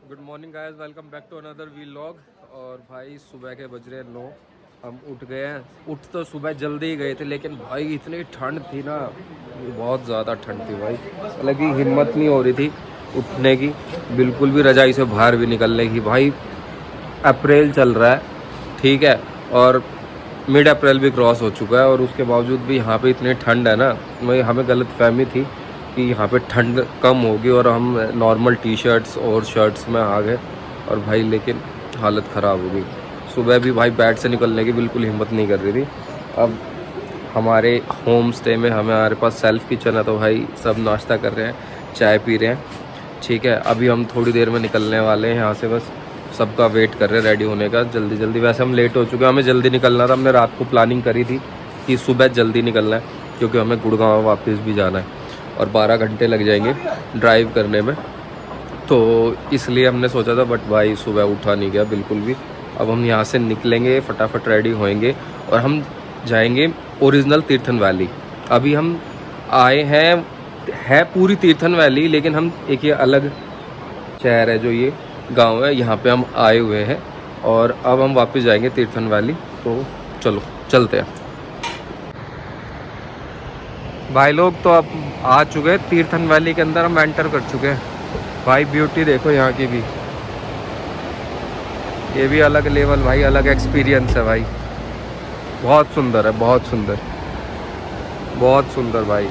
Good morning guys, welcome back to another vlog. और भाई सुबह के बज रहे 9, हम उठ गए हैं। उठ तो सुबह जल्दी ही गए थे, लेकिन भाई इतनी ठंड थी ना, बहुत ज़्यादा ठंड थी भाई। हालांकि हिम्मत नहीं हो रही थी उठने की, बिल्कुल भी रजाई से बाहर भी निकलने की। भाई अप्रैल चल रहा है, ठीक है, और मिड अप्रैल भी क्रॉस हो चुका है, और उसके बावजूद भी यहाँ पे इतनी ठंड है ना। हमें गलतफहमी थी कि यहाँ पे ठंड कम होगी और हम नॉर्मल टी शर्ट्स और शर्ट्स में आ गए, और भाई लेकिन हालत ख़राब हो गई। सुबह भी भाई बेड से निकलने की बिल्कुल हिम्मत नहीं कर रही थी। अब हमारे होम स्टे में हमारे पास सेल्फ़ किचन है, तो भाई सब नाश्ता कर रहे हैं, चाय पी रहे हैं, ठीक है। अभी हम थोड़ी देर में निकलने वाले हैं यहाँ से, बस सबका वेट कर रहे हैं रेडी होने का जल्दी जल्दी। वैसे हम लेट हो चुके हैं, हमें जल्दी निकलना था। हमने रात को प्लानिंग करी थी कि सुबह जल्दी निकलना है, क्योंकि हमें गुड़गांव वापस भी जाना है और 12 घंटे लग जाएंगे ड्राइव करने में, तो इसलिए हमने सोचा था। बट भाई सुबह उठा नहीं गया बिल्कुल भी। अब हम यहाँ से निकलेंगे, फटाफट रेडी होएंगे और हम जाएंगे ओरिजिनल तीर्थन वैली। अभी हम आए हैं, है पूरी तीर्थन वैली, लेकिन हम एक ये अलग शहर है, जो ये गांव है, यहाँ पे हम आए हुए हैं, और अब हम वापस जाएंगे तीर्थन वैली। तो चलो चलते हैं भाई लोग। तो अब आ चुके हैं तीर्थन वैली के अंदर, हम एंटर कर चुके हैं। भाई ब्यूटी देखो यहाँ की भी, ये भी अलग लेवल भाई, अलग एक्सपीरियंस है भाई। बहुत सुंदर है, बहुत सुंदर, बहुत सुंदर भाई।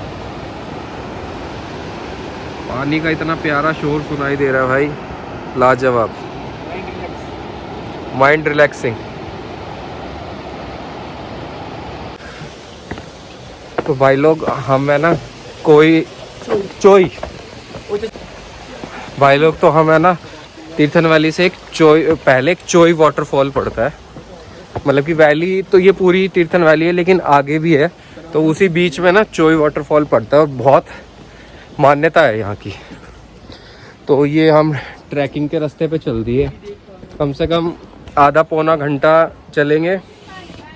पानी का इतना प्यारा शोर सुनाई दे रहा है भाई, लाजवाब, माइंड रिलैक्सिंग। तो भाई लोग हम है ना कोई चोई भाई लोग, तो हम है ना तीर्थन वैली से एक चोई, पहले एक चोई वाटरफॉल पड़ता है। मतलब कि वैली तो ये पूरी तीर्थन वैली है, लेकिन आगे भी है, तो उसी बीच में ना चोई वाटरफॉल पड़ता है, और बहुत मान्यता है यहाँ की। तो ये हम ट्रैकिंग के रास्ते पे चल दिए, कम से कम आधा पौना घंटा चलेंगे,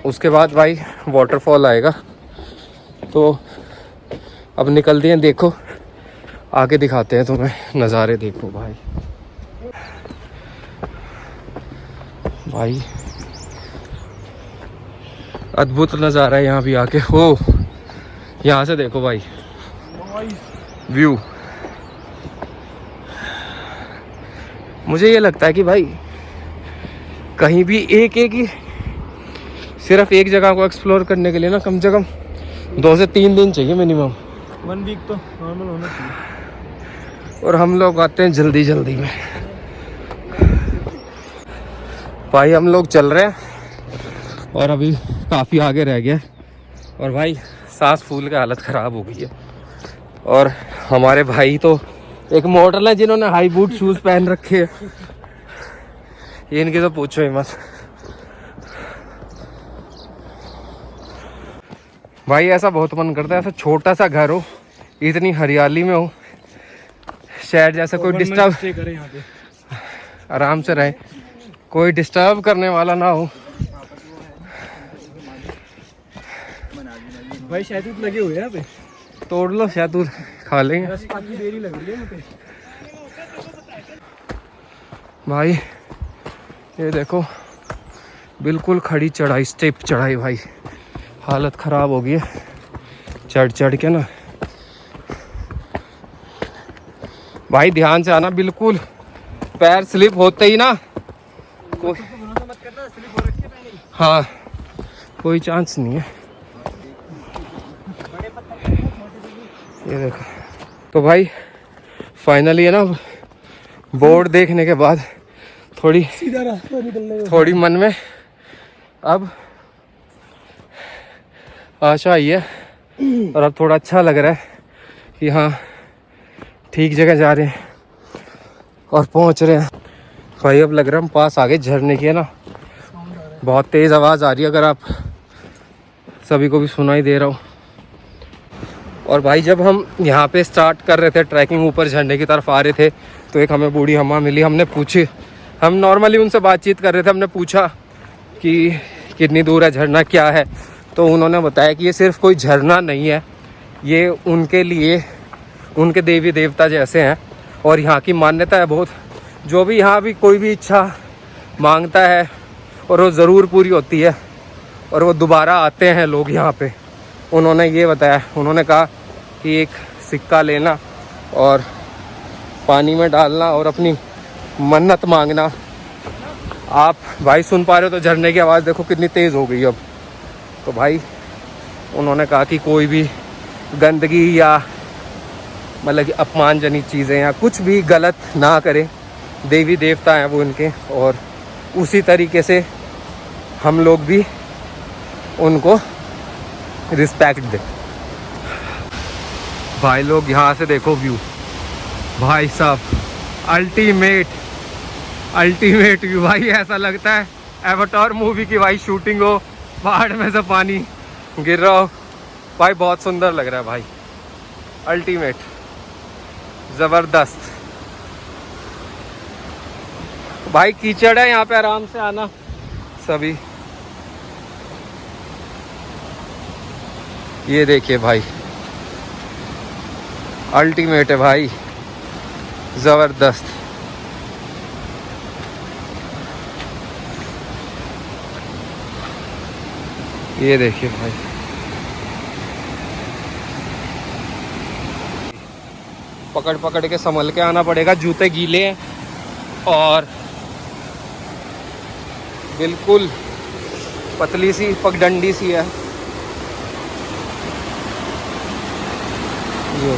उसके बाद भाई वाटरफॉल आएगा। तो अब निकल दिए, देखो आगे दिखाते हैं तुम्हें नज़ारे, देखो भाई। भाई अद्भुत नज़ारा है यहाँ भी आके। हो यहाँ से देखो भाई व्यू। मुझे ये लगता है कि भाई कहीं भी एक ही सिर्फ एक जगह को एक्सप्लोर करने के लिए ना कम से कम 2 से 3 दिन चाहिए मिनिमम। 1 वीक तो नॉर्मल होना चाहिए, और हम लोग आते हैं जल्दी जल्दी में। भाई हम लोग चल रहे हैं और अभी काफ़ी आगे रह गया, और भाई सांस फूल के हालत ख़राब हो गई है। और हमारे भाई तो एक मॉडल है जिन्होंने हाई बूट शूज़ पहन रखे हैं, इनकी तो पूछो ही मत। भाई ऐसा बहुत मन करता है, ऐसा छोटा सा घर हो, इतनी हरियाली में हो, शहर जैसा कोई डिस्टर्ब, करें यहाँ पे आराम से रहे, कोई डिस्टर्ब करने वाला ना हो। भाई शहतूत लगे हुए हैं यहाँ पे, तोड़ लो शहतूत, खा लेंगे। काफी देरी लग रही है मुझे। भाई ये देखो, बिल्कुल खड़ी चढ़ाई, स्टेप चढ़ाई भाई, हालत ख़राब हो गई है चढ़ के ना। भाई ध्यान से आना, बिल्कुल पैर स्लिप होते ही ना हाँ, कोई चांस नहीं है। ये देखो, तो भाई फाइनली है ना, बोर्ड देखने के बाद थोड़ी सीधा रास्ता निकलने थोड़ी मन में अब आशा आई है, और अब थोड़ा अच्छा लग रहा है कि हाँ ठीक जगह जा रहे हैं और पहुंच रहे हैं। भाई अब लग रहा है हम पास आ गए झरने की, है ना। बहुत तेज़ आवाज़ आ रही है, अगर आप सभी को भी सुनाई दे रहा हो। और भाई जब हम यहाँ पे स्टार्ट कर रहे थे ट्रैकिंग, ऊपर झरने की तरफ आ रहे थे, तो एक हमें बूढ़ी अम्मा मिली। हमने पूछी, हम नॉर्मली उनसे बातचीत कर रहे थे, हमने पूछा कि कितनी दूर है झरना, क्या है। तो उन्होंने बताया कि ये सिर्फ कोई झरना नहीं है, ये उनके लिए उनके देवी देवता जैसे हैं, और यहाँ की मान्यता है बहुत जो भी यहाँ भी कोई भी इच्छा मांगता है और वो ज़रूर पूरी होती है, और वो दोबारा आते हैं लोग यहाँ पे। उन्होंने ये बताया, उन्होंने कहा कि एक सिक्का लेना और पानी में डालना और अपनी मन्नत मांगना। आप भाई सुन पा रहे हो तो झरने की आवाज़ देखो कितनी तेज़ हो गई अब। तो भाई उन्होंने कहा कि कोई भी गंदगी या मतलब कि अपमानजनक चीज़ें या कुछ भी गलत ना करें। देवी देवता हैं वो इनके, और उसी तरीके से हम लोग भी उनको रिस्पेक्ट दें। भाई लोग यहाँ से देखो व्यू, भाई साहब अल्टीमेट व्यू भाई। ऐसा लगता है एवाटार मूवी की भाई शूटिंग हो, पहाड़ में से पानी गिर रहा हो भाई। बहुत सुंदर लग रहा है भाई, अल्टीमेट, ज़बरदस्त भाई। कीचड़ है यहाँ पे, आराम से आना सभी। ये देखिए भाई, अल्टीमेट है भाई, ज़बरदस्त। ये देखिए भाई, पकड़ पकड़ के संभल के आना पड़ेगा, जूते गीले हैं और बिल्कुल पतली सी पगडंडी सी है ये।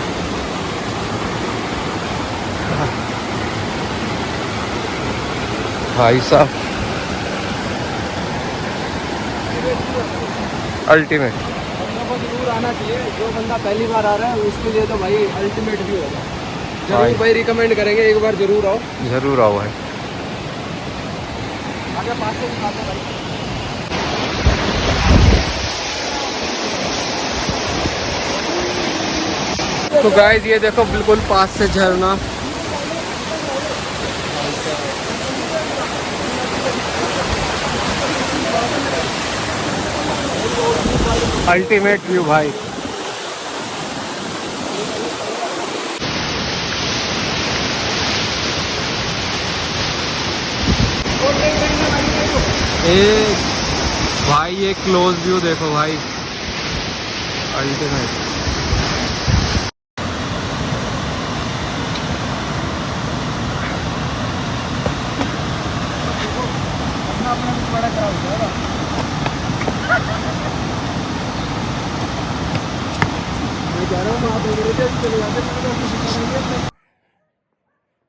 भाई साहब अल्टीमेट। जरूर आना चाहिए, जो बंदा पहली बार आ रहा है उसके लिए तो भाई अल्टीमेट भी होगा। जरूर भाई रिकमेंड करेंगे, एक बार जरूर आओ। जरूर आओ भाई। आगे पास से दिखाते भाई। तो गाइस ये देखो बिल्कुल पास से झरना। अल्टीमेट व्यू भाई। एक भाई ये क्लोज व्यू देखो भाई, अल्टीमेट।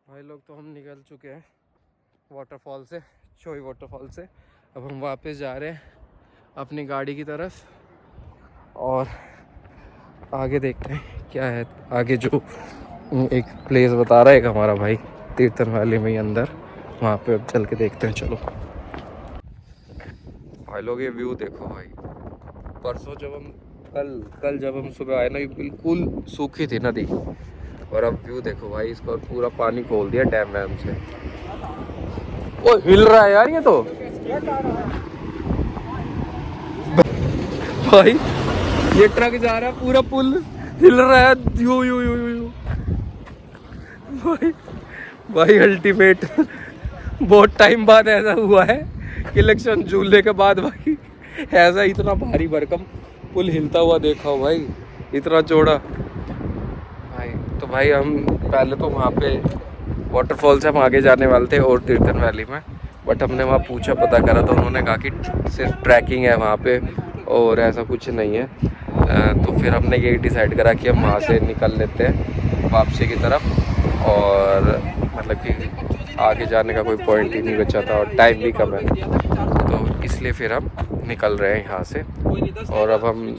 भाई लोग तो हम निकल चुके हैं वाटरफॉल से, चोई वाटरफॉल से। अब हम वापस जा रहे हैं अपनी गाड़ी की तरफ, और आगे देखते हैं क्या है आगे। जो एक प्लेस बता रहा है एक हमारा भाई तीर्थन वैली में ही अंदर, वहाँ पे अब चल के देखते हैं। चलो भाई लोग ये व्यू देखो भाई। परसों जब हम कल जब हम सुबह आए ना, बिल्कुल सूखी थी नदी, और अब व्यू देखो भाई। इसको पूरा पानी खोल दिया डैम वैम से। वो हिल रहा है यार ये तो भाई। ये ट्रक जा रहा है, पूरा पुल हिल रहा है यू यू यू यू भाई। भाई अल्टीमेट। बहुत टाइम बाद ऐसा हुआ है कि इलेक्शन झूलने के बाद भाई ऐसा इतना भारी भरकम पुल हिलता हुआ देखा हो भाई, इतना चौड़ा भाई। तो भाई हम पहले तो वहाँ पे वाटरफॉल से हम आगे जाने वाले थे और तीर्थन वैली में, बट हमने वहाँ पूछा पता करा तो उन्होंने कहा कि सिर्फ ट्रैकिंग है वहाँ पे और ऐसा कुछ नहीं है। तो फिर हमने यही डिसाइड करा कि हम वहाँ से निकल लेते हैं वापसी की तरफ, और मतलब कि आगे जाने का कोई पॉइंट ही नहीं बचा था और टाइम भी कम है, तो इसलिए फिर हम निकल रहे हैं यहाँ से। और अब हम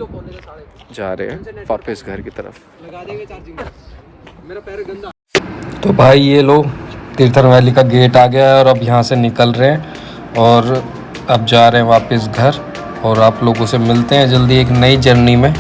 जा रहे हैं वापस घर की तरफ। तो भाई ये लोग तीर्थन वैली का गेट आ गया है और अब यहाँ से निकल रहे हैं और अब जा रहे हैं वापस घर। और आप लोगों से मिलते हैं जल्दी एक नई जर्नी में।